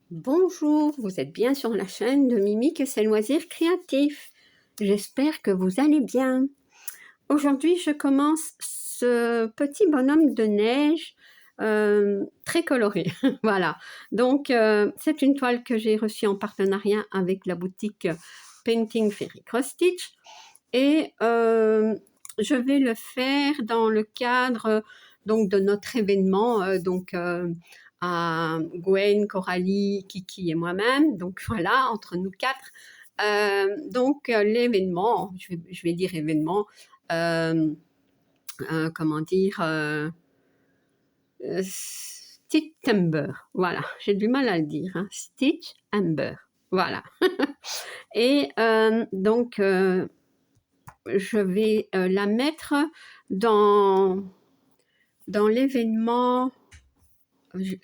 Bonjour, vous êtes bien sur la chaîne de Mimique et ses loisirs créatifs. J'espère que vous allez bien. Aujourd'hui, je commence ce petit bonhomme de neige très coloré. Voilà. Donc, c'est une toile que j'ai reçue en partenariat avec la boutique Painting Fairy Cross Stitch. Et je vais le faire dans le cadre donc de notre événement à Gwen, Coralie, Kiki et moi-même. Donc voilà, entre nous quatre. L'événement, je vais dire événement, comment dire, Stitch-Ember. Voilà, j'ai du mal à le dire. Hein. Stitch-Ember. Voilà. Et je vais la mettre dans l'événement,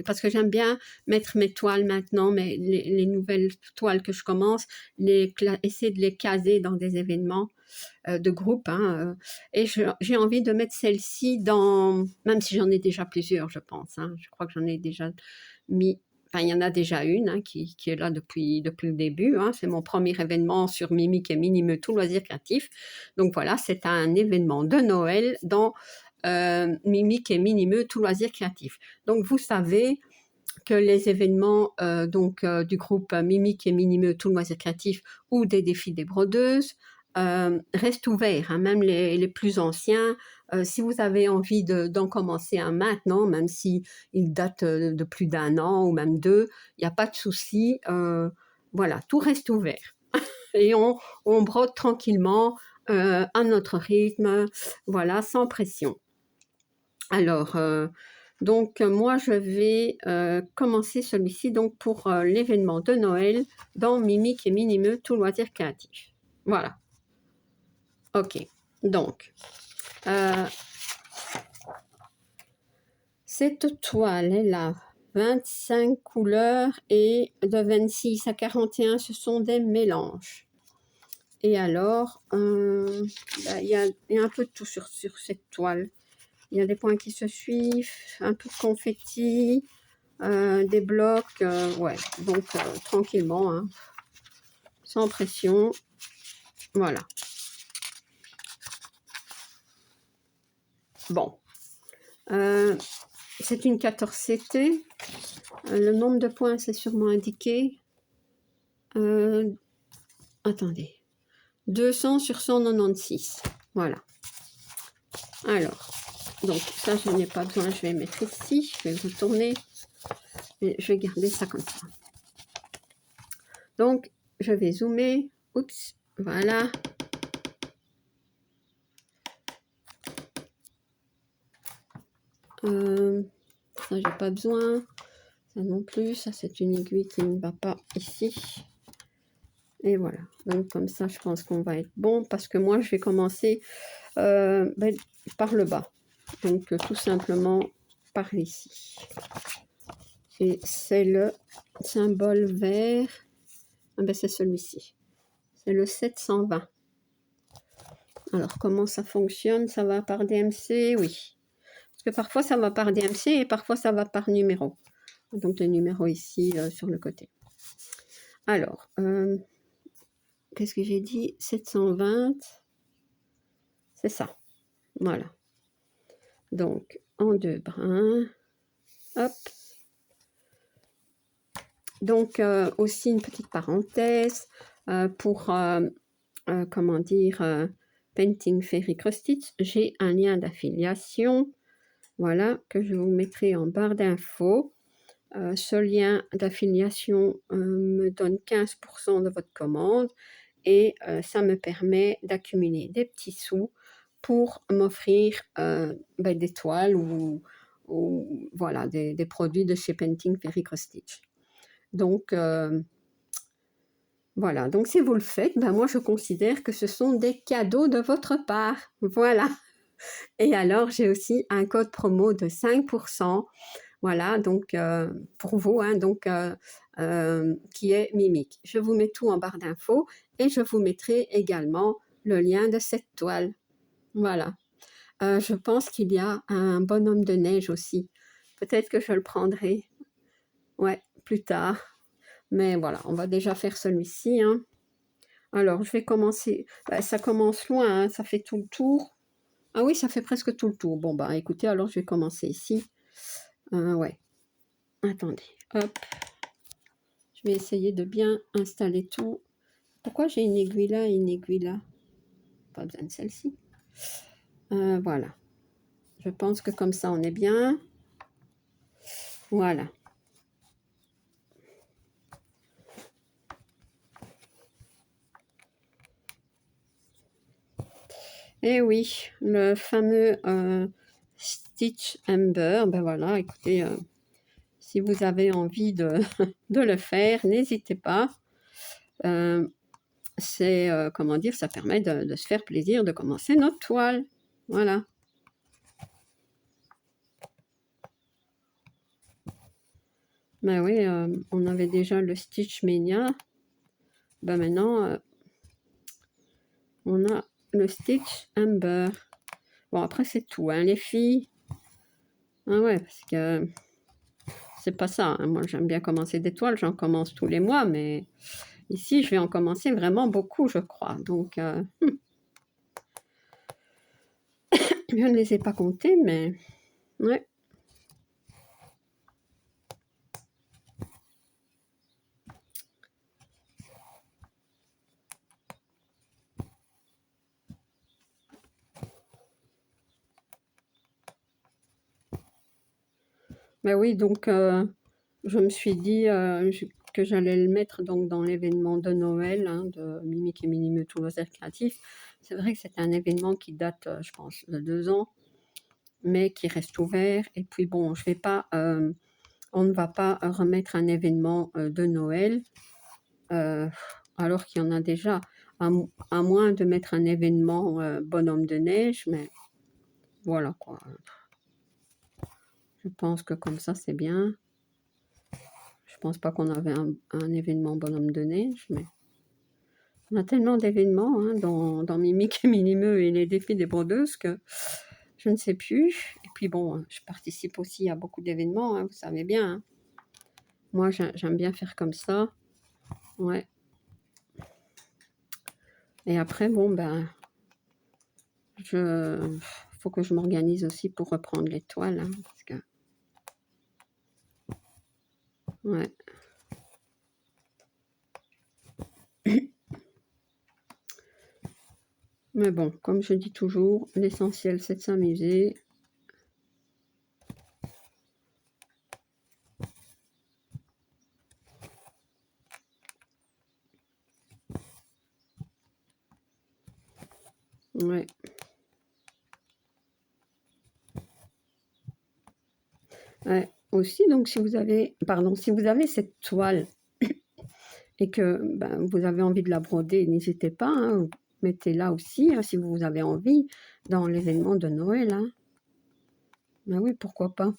parce que j'aime bien mettre mes toiles maintenant, mais les nouvelles toiles que je commence, essayer de les caser dans des événements de groupe. Hein, et j'ai envie de mettre celle-ci dans, même si j'en ai déjà plusieurs, je pense. Hein, je crois que j'en ai déjà mis. Enfin, il y en a déjà une hein, qui est là depuis le début. Hein. C'est mon premier événement sur Mimique et Minimeux, tout loisir créatif. Donc voilà, c'est un événement de Noël dans Mimique et Minimeux, tout loisir créatif. Donc vous savez que les événements du groupe Mimique et Minimeux, tout loisir créatif ou des défis des brodeuses restent ouverts, hein, même les plus anciens. Si vous avez envie d'en commencer un maintenant, même si il date de plus d'un an ou même deux, il n'y a pas de souci. Voilà, tout reste ouvert. Et on brode tranquillement à notre rythme, voilà, sans pression. Alors, moi, je vais commencer celui-ci donc pour l'événement de Noël dans Mimique et Minimeux, tout loisir créatif. Voilà. Ok. Donc, cette toile, elle a 25 couleurs et de 26 à 41, ce sont des mélanges. Et alors, il y a un peu de tout sur cette toile. Il y a des points qui se suivent, un peu de confetti, des blocs, ouais, donc tranquillement, hein, sans pression, voilà. Bon, c'est une 14CT, le nombre de points c'est sûrement indiqué, attendez, 200 sur 196, voilà. Alors, donc ça je n'ai pas besoin, je vais mettre ici, je vais retourner, et je vais garder ça comme ça. Donc, je vais zoomer, oups, voilà. Ça, j'ai pas besoin. Ça non plus. Ça, c'est une aiguille qui ne va pas ici. Et voilà. Donc, comme ça, je pense qu'on va être bon. Parce que moi, je vais commencer par le bas. Donc, tout simplement par ici. Et c'est le symbole vert. Ah ben, c'est celui-ci. C'est le 720. Alors, comment ça fonctionne? Ça va par DMC? Oui. Parce que parfois, ça va par DMC et parfois, ça va par numéro. Donc, le numéro ici, sur le côté. Alors, qu'est-ce que j'ai dit? 720. C'est ça. Voilà. Donc, en deux brins. Hop. Donc, aussi une petite parenthèse pour, comment dire, Painting Fairy Cross Stitch. J'ai un lien d'affiliation. Voilà, que je vous mettrai en barre d'infos. Ce lien d'affiliation me donne 15% de votre commande et ça me permet d'accumuler des petits sous pour m'offrir des toiles ou voilà, des produits de chez Painting Fairy Cross Stitch. Donc, voilà. Donc, si vous le faites, moi, je considère que ce sont des cadeaux de votre part. Voilà. Et alors, j'ai aussi un code promo de 5%. Voilà, donc pour vous, hein, qui est Mimique. Je vous mets tout en barre d'infos et je vous mettrai également le lien de cette toile. Voilà. Je pense qu'il y a un bonhomme de neige aussi. Peut-être que je le prendrai, ouais, plus tard. Mais voilà, on va déjà faire celui-ci, hein. Alors, je vais commencer, ça commence loin, hein, ça fait tout le tour. Ah oui, ça fait presque tout le tour. Bon, bah, écoutez, alors je vais commencer ici. Ouais, attendez, hop. Je vais essayer de bien installer tout. Pourquoi j'ai une aiguille là et une aiguille là? Pas besoin de celle-ci. Voilà. Je pense que comme ça, on est bien. Voilà. Et oui, le fameux Stitch Ember, ben voilà, écoutez, si vous avez envie de, de le faire, n'hésitez pas. C'est, comment dire, ça permet de se faire plaisir, de commencer notre toile. Voilà. Ben oui, on avait déjà le Stitch Mania. Ben maintenant, on a le Stitch Ember. Bon, après, c'est tout, hein, les filles. Ah ouais, parce que c'est pas ça, hein. Moi, j'aime bien commencer des toiles, j'en commence tous les mois, mais ici, je vais en commencer vraiment beaucoup, je crois. Donc, je ne les ai pas comptés, mais ouais. Ben oui, donc, je me suis dit que j'allais le mettre donc, dans l'événement de Noël, hein, de Mimic et Minimeux Tout Loisir Créatif. C'est vrai que c'est un événement qui date, je pense, de 2 ans, mais qui reste ouvert. Et puis bon, je vais pas, on ne va pas remettre un événement de Noël, alors qu'il y en a déjà, à moins de mettre un événement bonhomme de neige, mais voilà quoi. Je pense que comme ça, c'est bien. Je pense pas qu'on avait un événement bonhomme de neige, mais on a tellement d'événements hein, dans Mimic et Minimeux et les défis des brodeuses que je ne sais plus. Et puis bon, je participe aussi à beaucoup d'événements, hein, vous savez bien. Hein. Moi, j'aime bien faire comme ça. Ouais. Et après, bon, ben, faut que je m'organise aussi pour reprendre les toiles. Hein, parce que, ouais. Mais bon, comme je dis toujours, l'essentiel c'est de s'amuser. Ouais. Ouais. Aussi, donc si vous avez, pardon, si vous avez cette toile et que ben, vous avez envie de la broder, n'hésitez pas, hein, mettez-la aussi hein, si vous avez envie dans l'événement de Noël. Hein. Ben oui, pourquoi pas.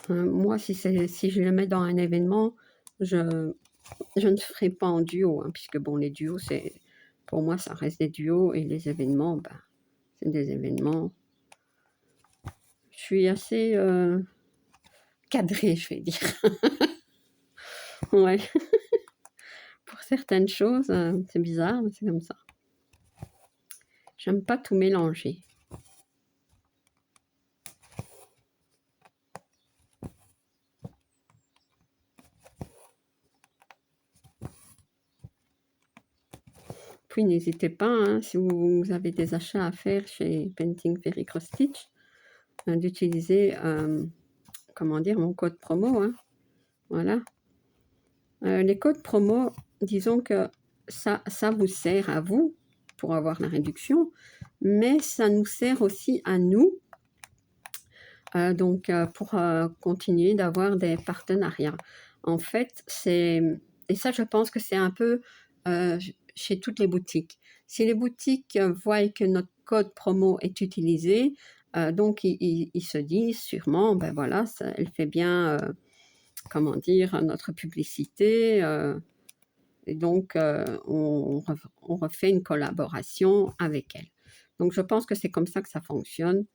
Moi, si je le mets dans un événement, je ne ferai pas en duo, hein, puisque bon, les duos, pour moi, ça reste des duos et les événements, ben, c'est des événements. Je suis assez cadrée, je vais dire. Ouais. Pour certaines choses, c'est bizarre, mais c'est comme ça. J'aime pas tout mélanger. Puis n'hésitez pas, hein, si vous avez des achats à faire chez Painting Fairy Cross Stitch, d'utiliser, comment dire, mon code promo. Hein. Voilà. Les codes promo, disons que ça vous sert à vous pour avoir la réduction, mais ça nous sert aussi à nous, donc pour continuer d'avoir des partenariats. En fait, et ça je pense que c'est un peu chez toutes les boutiques. Si les boutiques voient que notre code promo est utilisé, donc ils se disent sûrement, ben voilà, elle fait bien, comment dire, notre publicité, et donc on refait une collaboration avec elle. Donc je pense que c'est comme ça que ça fonctionne,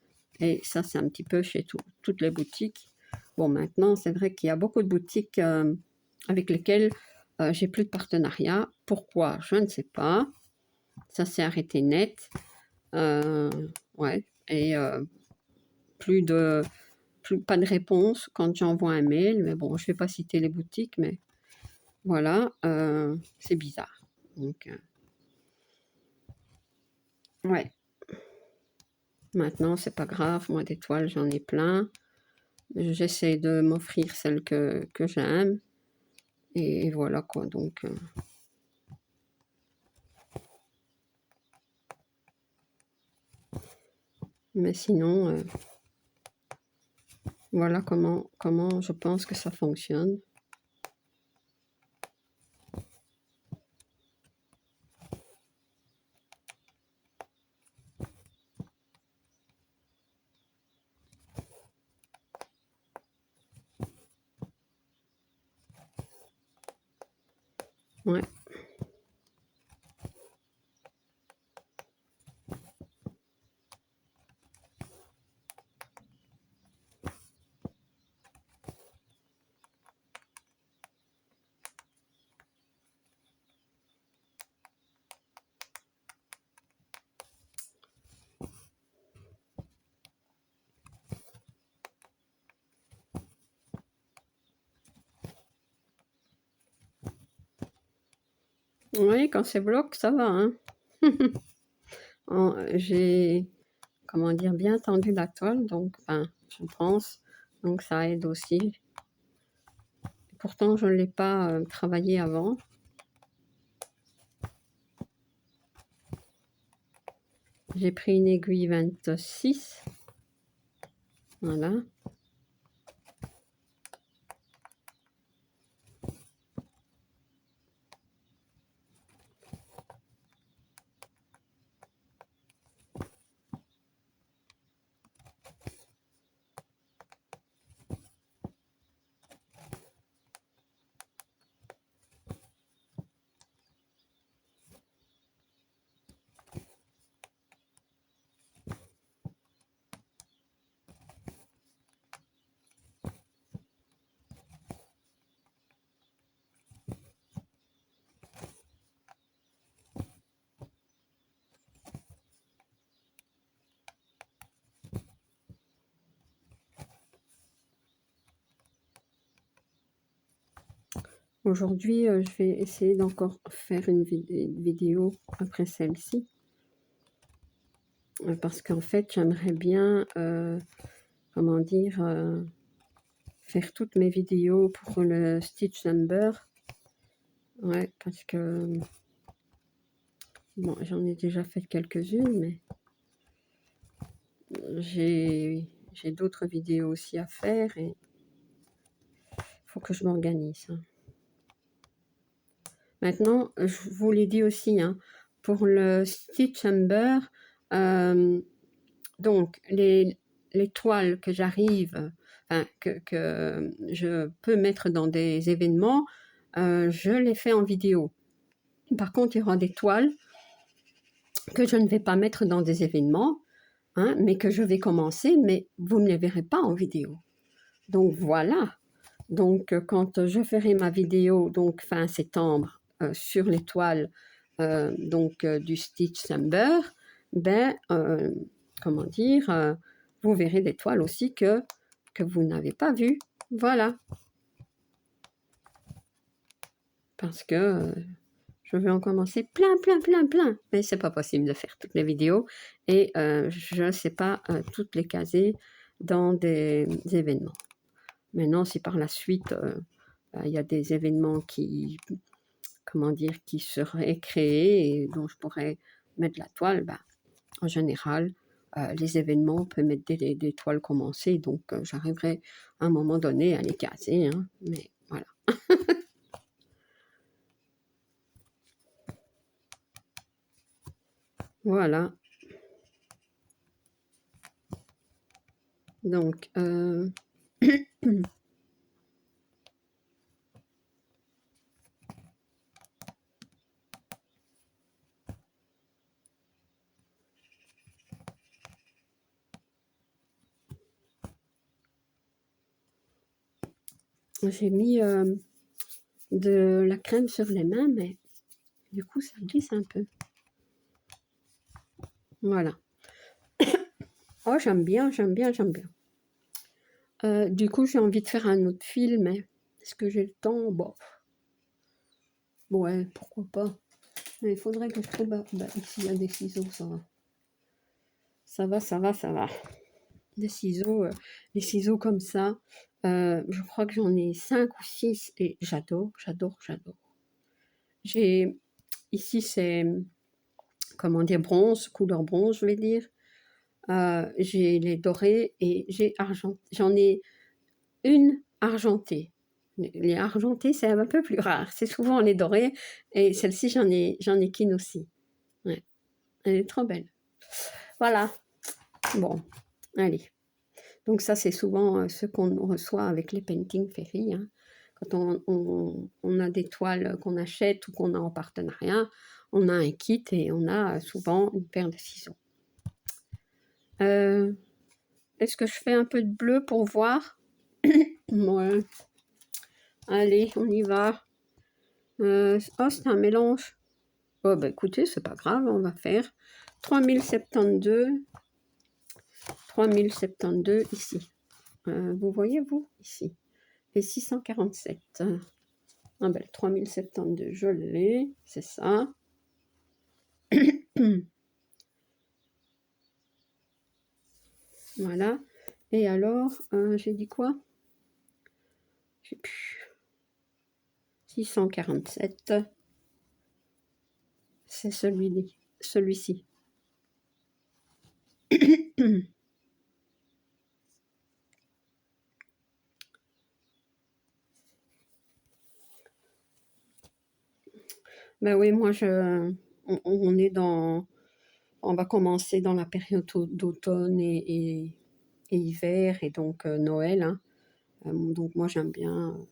et ça c'est un petit peu chez toutes les boutiques. Bon, maintenant, c'est vrai qu'il y a beaucoup de boutiques avec lesquelles j'ai plus de partenariat. Pourquoi? Je ne sais pas. Ça s'est arrêté net. Ouais. Et pas de réponse quand j'envoie un mail. Mais bon, je ne vais pas citer les boutiques, mais voilà, c'est bizarre. Donc, ouais. Maintenant, c'est pas grave. Moi, des toiles, j'en ai plein. J'essaie de m'offrir celles que j'aime. Et voilà quoi. Donc, mais sinon, voilà comment je pense que ça fonctionne. Ouais. Oui, quand c'est bloc, ça va, hein. J'ai, comment dire, bien tendu la toile, donc, enfin, je pense, donc ça aide aussi. Pourtant, je ne l'ai pas travaillé avant. J'ai pris une aiguille 26. Voilà. Aujourd'hui, je vais essayer d'encore faire une vidéo après celle-ci. Parce qu'en fait, j'aimerais bien, comment dire, faire toutes mes vidéos pour le Stitch Number. Ouais, parce que, bon, j'en ai déjà fait quelques-unes, mais j'ai d'autres vidéos aussi à faire et il faut que je m'organise. Maintenant, je vous l'ai dit aussi, hein, pour le Stitch Number, donc les toiles que j'arrive, enfin, que je peux mettre dans des événements, je les fais en vidéo. Par contre, il y aura des toiles que je ne vais pas mettre dans des événements, hein, mais que je vais commencer, mais vous ne les verrez pas en vidéo. Donc voilà. Donc quand je ferai ma vidéo, donc fin septembre, sur les toiles du Stitch Number, ben, comment dire, vous verrez des toiles aussi que vous n'avez pas vues. Voilà. Parce que je vais en commencer plein. Mais c'est pas possible de faire toutes les vidéos et je ne sais pas toutes les caser dans des événements. Maintenant, si par la suite, il y a des événements qui, comment dire, qui seraient créés et dont je pourrais mettre la toile, ben, en général, les événements, on peut mettre des toiles commencées, donc j'arriverai à un moment donné à les caser, hein, mais voilà. Voilà. Donc, J'ai mis de la crème sur les mains, mais du coup, ça glisse un peu. Voilà. Oh, j'aime bien, j'aime bien, j'aime bien. Du coup, j'ai envie de faire un autre film, mais est-ce que j'ai le temps? Bon, ouais, pourquoi pas. Mais il faudrait que je trouve... Bah, ici, il y a des ciseaux, ça va. Ça va, ça va, ça va. Des ciseaux, les ciseaux comme ça. Je crois que j'en ai 5 ou 6 et j'adore, j'adore, j'adore. J'ai... Ici, c'est... Comment dire? Bronze, couleur bronze, je vais dire. J'ai les dorés et j'ai argent. J'en ai une argentée. Les argentés, c'est un peu plus rare. C'est souvent les dorés. Et celle-ci, j'en ai qu'une aussi. Ouais. Elle est trop belle. Voilà. Bon, allez. Donc ça, c'est souvent ce qu'on reçoit avec les painting ferry. Hein. Quand on a des toiles qu'on achète ou qu'on a en partenariat, on a un kit et on a souvent une paire de ciseaux. Est-ce que je fais un peu de bleu pour voir? Ouais. Allez, on y va. Oh, c'est un mélange. Oh, bah écoutez, c'est pas grave, on va faire 3072. 3072 ici. Vous voyez, vous, ici. Et 647. Ah ben, 3072, je l'ai, c'est ça. Voilà. Et alors, j'ai dit quoi? J'ai plus. 647. C'est celui-ci. Ben oui, moi, on est dans... On va commencer dans la période d'automne et hiver, et donc Noël. Hein. Donc moi, j'aime bien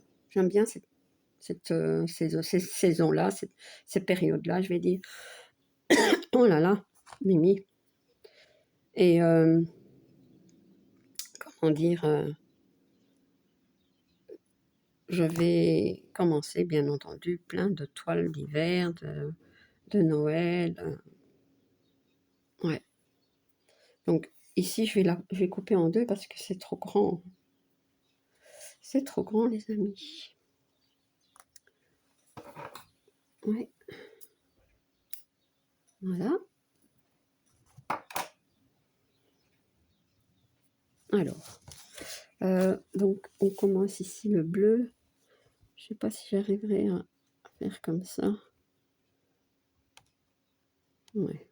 cette saison-là, ces périodes-là, je vais dire. Oh là là, Mimi. Et comment dire, je vais commencer, bien entendu, plein de toiles d'hiver, de Noël. Ouais. Donc ici, je vais couper en deux parce que c'est trop grand. C'est trop grand, les amis. Ouais. Voilà. Alors, donc on commence ici le bleu. Je sais pas si j'arriverai à faire comme ça. Ouais.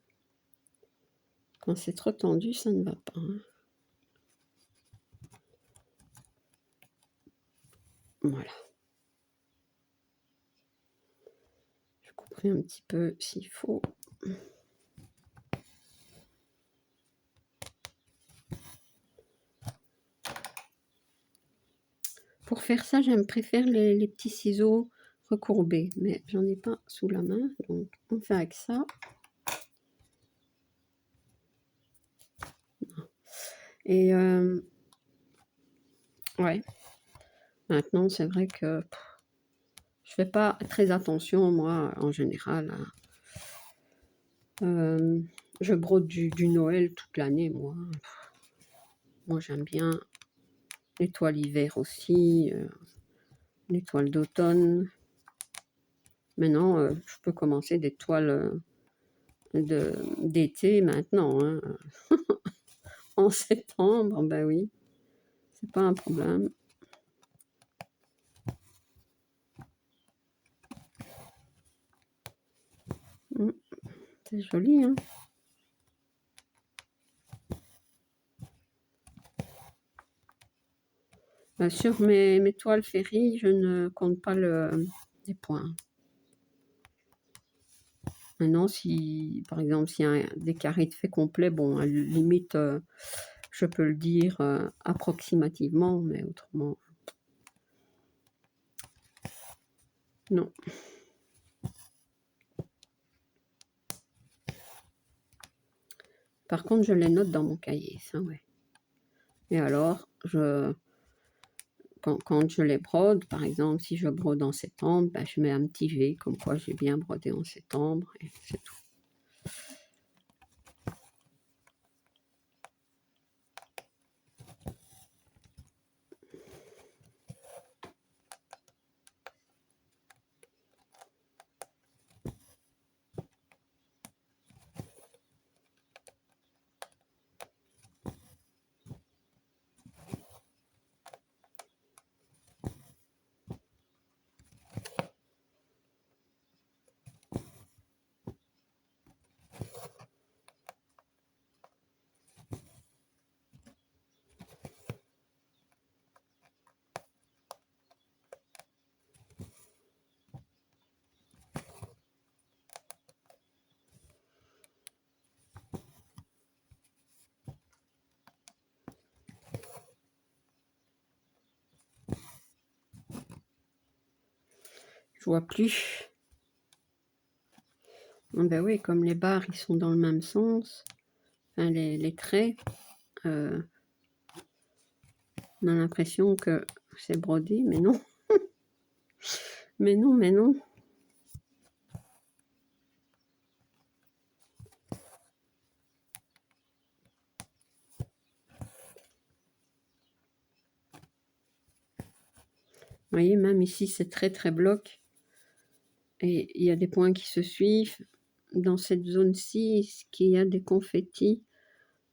Quand c'est trop tendu, ça ne va pas. Hein. Voilà. Je couperai un petit peu s'il faut. Pour faire ça, préfère les petits ciseaux recourbés, mais j'en ai pas sous la main, donc on fait avec ça. Et ouais, maintenant c'est vrai que je fais pas très attention, moi, en général. Je brode du Noël toute l'année, moi. Moi, j'aime bien les toiles hiver aussi, les toiles d'automne. Maintenant, je peux commencer des toiles d'été maintenant. Hein. En septembre, ben oui, c'est pas un problème. C'est joli, hein. Sur mes toiles ferry, je ne compte pas les points. Maintenant, si, par exemple, s'il y a des carrés de fait complets, bon, à la limite, je peux le dire approximativement, mais autrement, non. Par contre, je les note dans mon cahier, ça, ouais. Et alors, quand je les brode, par exemple, si je brode en septembre, ben, je mets un petit V, comme quoi j'ai bien brodé en septembre, et c'est tout. Je vois plus. Ah ben oui, comme les barres, ils sont dans le même sens, enfin, les traits, on a l'impression que c'est brodé, mais non. Mais non, mais non. Vous voyez, même ici, c'est très très bloc. Et il y a des points qui se suivent. Dans cette zone-ci, est-ce qu'il y a des confettis?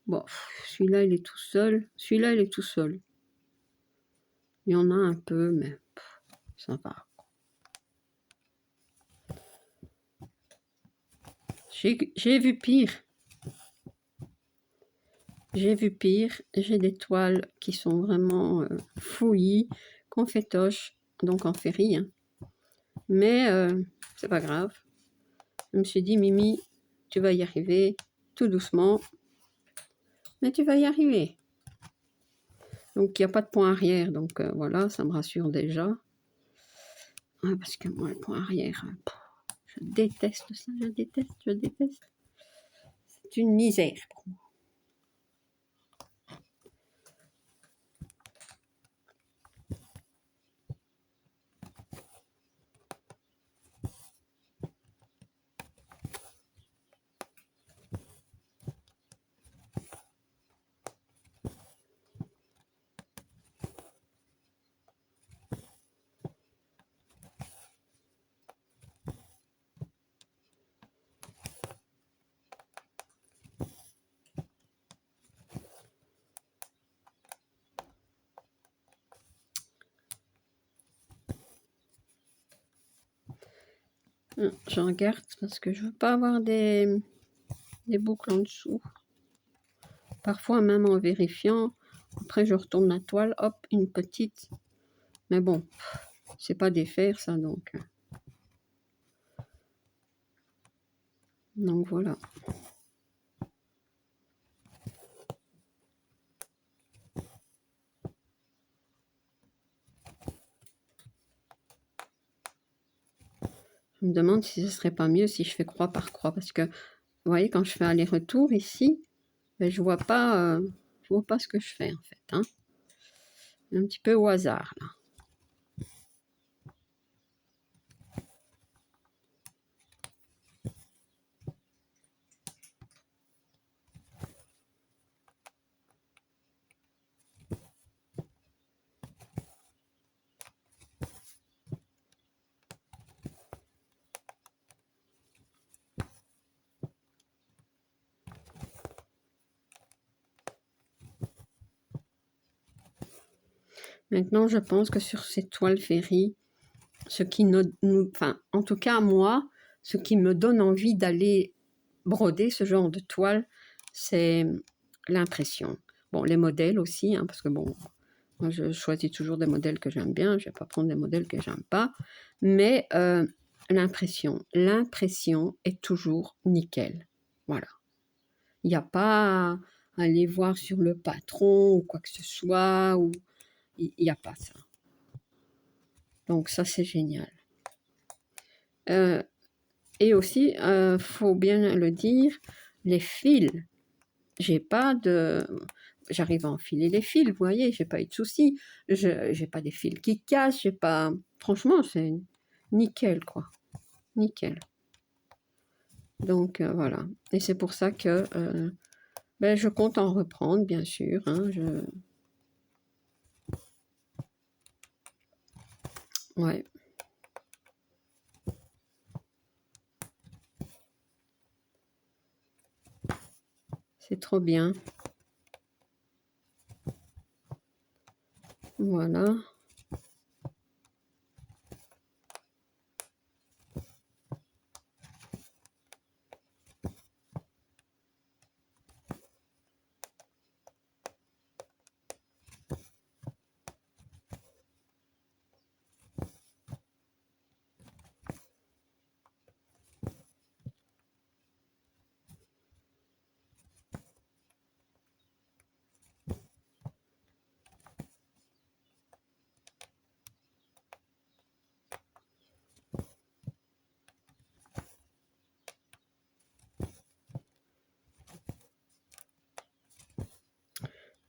Bon, celui-là, il est tout seul. Celui-là, il est tout seul. Il y en a un peu, mais ça va. J'ai vu pire. J'ai vu pire. J'ai des toiles qui sont vraiment fouillis, confetoches, donc en ferrie. Hein. Mais c'est pas grave. Je me suis dit, Mimi, tu vas y arriver, tout doucement. Mais tu vas y arriver. Donc, il n'y a pas de point arrière. Donc, voilà, ça me rassure déjà. Ah, parce que moi, le point arrière, je déteste ça. Je déteste, je déteste. C'est une misère pour moi. Je regarde parce que je veux pas avoir des boucles en dessous. Parfois, même en vérifiant, après je retourne la toile, hop, une petite. Mais bon, c'est pas défaire ça, donc voilà. Je me demande si ce serait pas mieux si je fais croix par croix, parce que, vous voyez, quand je fais aller-retour ici, ben, je vois pas ce que je fais, en fait. Hein. Un petit peu au hasard, là. Maintenant, je pense que sur ces toiles ferries, ce qui enfin, en tout cas, moi, ce qui me donne envie d'aller broder ce genre de toile, c'est l'impression. Bon, les modèles aussi, hein, parce que bon, moi, je choisis toujours des modèles que j'aime bien, je ne vais pas prendre des modèles que j'aime pas, mais l'impression est toujours nickel. Voilà. Il n'y a pas à aller voir sur le patron ou quoi que ce soit, ou il n'y a pas ça. Donc ça, c'est génial. Et aussi, faut bien le dire, les fils. J'ai pas de... j'arrive à enfiler les fils, vous voyez, j'ai pas eu de soucis. J'ai pas des fils qui cassent, j'ai pas franchement, c'est nickel, quoi, nickel. Donc voilà, et c'est pour ça que, je compte en reprendre, bien sûr, hein, ouais, c'est trop bien. Voilà.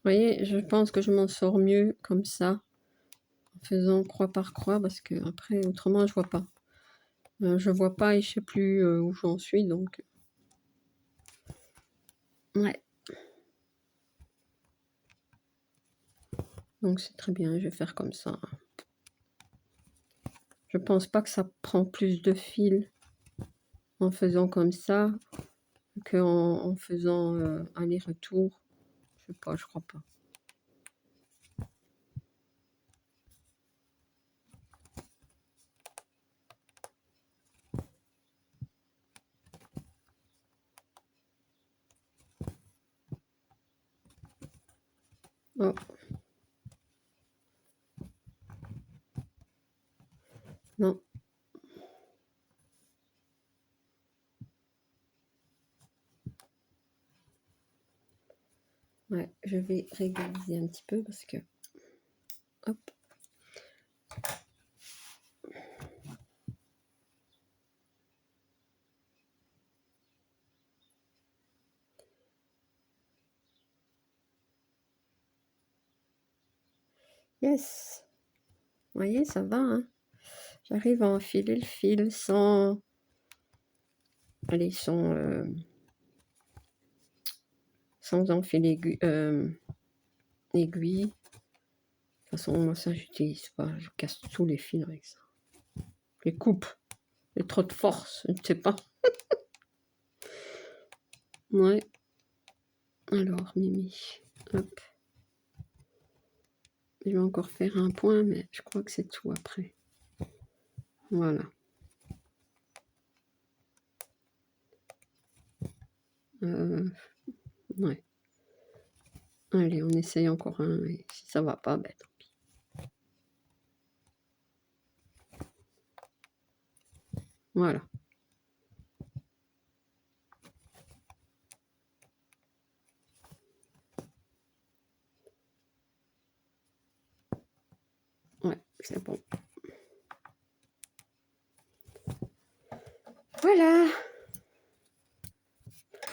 Vous voyez, je pense que je m'en sors mieux comme ça, en faisant croix par croix, parce que après, autrement, je vois pas. Je vois pas et je sais plus où j'en suis, donc ouais. Donc c'est très bien, je vais faire comme ça. Je pense pas que ça prend plus de fil en faisant comme ça qu'en faisant aller-retour. Je sais pas, je crois pas. Oh, non. Ouais, je vais régulariser un petit peu parce que... Hop. Yes. Vous voyez, ça va, hein. J'arrive à enfiler le fil sans... Allez, sans enfiler aiguille. De toute façon, moi, ça, j'utilise pas. Je casse tous les fils avec ça. Je les coupe. J'ai trop de force, je ne sais pas. Ouais. Alors, Mimi. Hop. Je vais encore faire un point, mais je crois que c'est tout après. Voilà. Ouais. Allez, on essaye encore un. Et si ça va pas, ben tant pis. Voilà. Ouais, c'est bon. Voilà.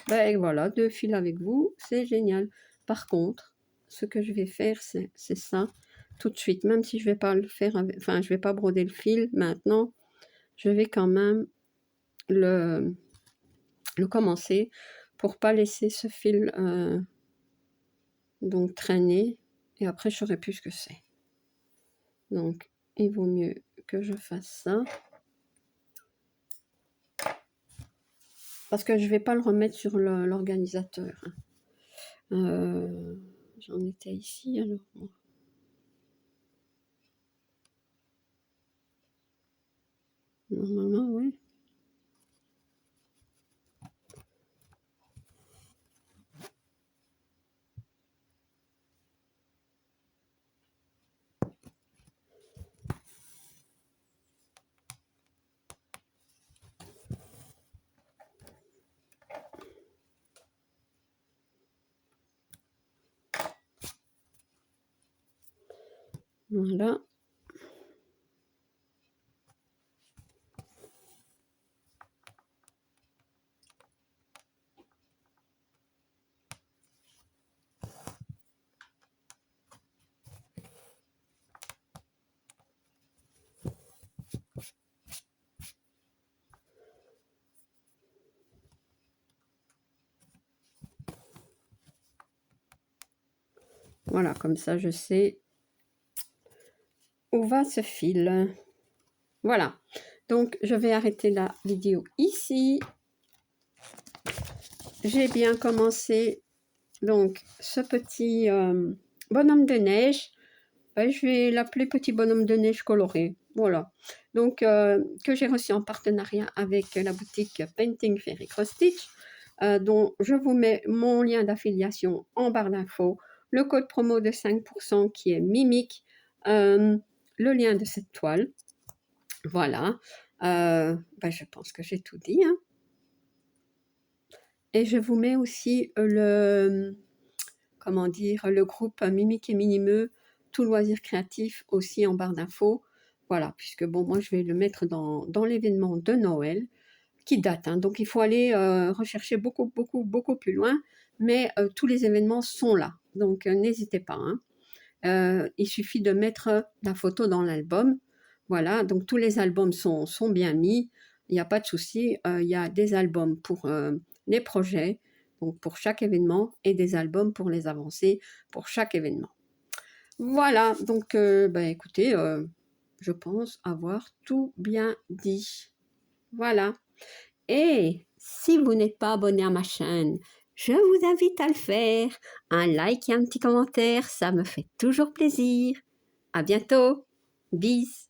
Ben voilà, 2 fils avec vous, c'est génial. Par contre, ce que je vais faire, c'est ça, tout de suite. Même si je vais pas le faire, enfin, je vais pas broder le fil maintenant, je vais quand même le commencer pour pas laisser ce fil donc traîner. Et après, je saurai plus ce que c'est. Donc, il vaut mieux que je fasse ça. Parce que je vais pas le remettre sur l'organisateur. J'en étais ici, alors. Normalement, oui. Voilà. Voilà, comme ça, je sais où va ce fil. Voilà. Donc, je vais arrêter la vidéo ici. J'ai bien commencé, donc, ce petit bonhomme de neige. Je vais l'appeler petit bonhomme de neige coloré. Voilà. Donc, que j'ai reçu en partenariat avec la boutique Painting Fairy Cross Stitch, dont je vous mets mon lien d'affiliation en barre d'infos, le code promo de 5% qui est Mimique, le lien de cette toile. Voilà. Je pense que j'ai tout dit. Hein. Et je vous mets aussi comment dire, le groupe Mimique et Minimeux, tout loisir créatif aussi en barre d'infos. Voilà, puisque bon, moi je vais le mettre dans l'événement de Noël qui date. Hein, donc il faut aller rechercher beaucoup, beaucoup, beaucoup plus loin. Mais tous les événements sont là. Donc n'hésitez pas. Hein. Il suffit de mettre la photo dans l'album. Voilà, donc tous les albums sont bien mis. Il n'y a pas de souci. Il y a des albums pour les projets, donc pour chaque événement, et des albums pour les avancées pour chaque événement. Voilà, donc écoutez, je pense avoir tout bien dit. Voilà. Et si vous n'êtes pas abonné à ma chaîne, je vous invite à le faire. Un like et un petit commentaire, ça me fait toujours plaisir. À bientôt. Bis.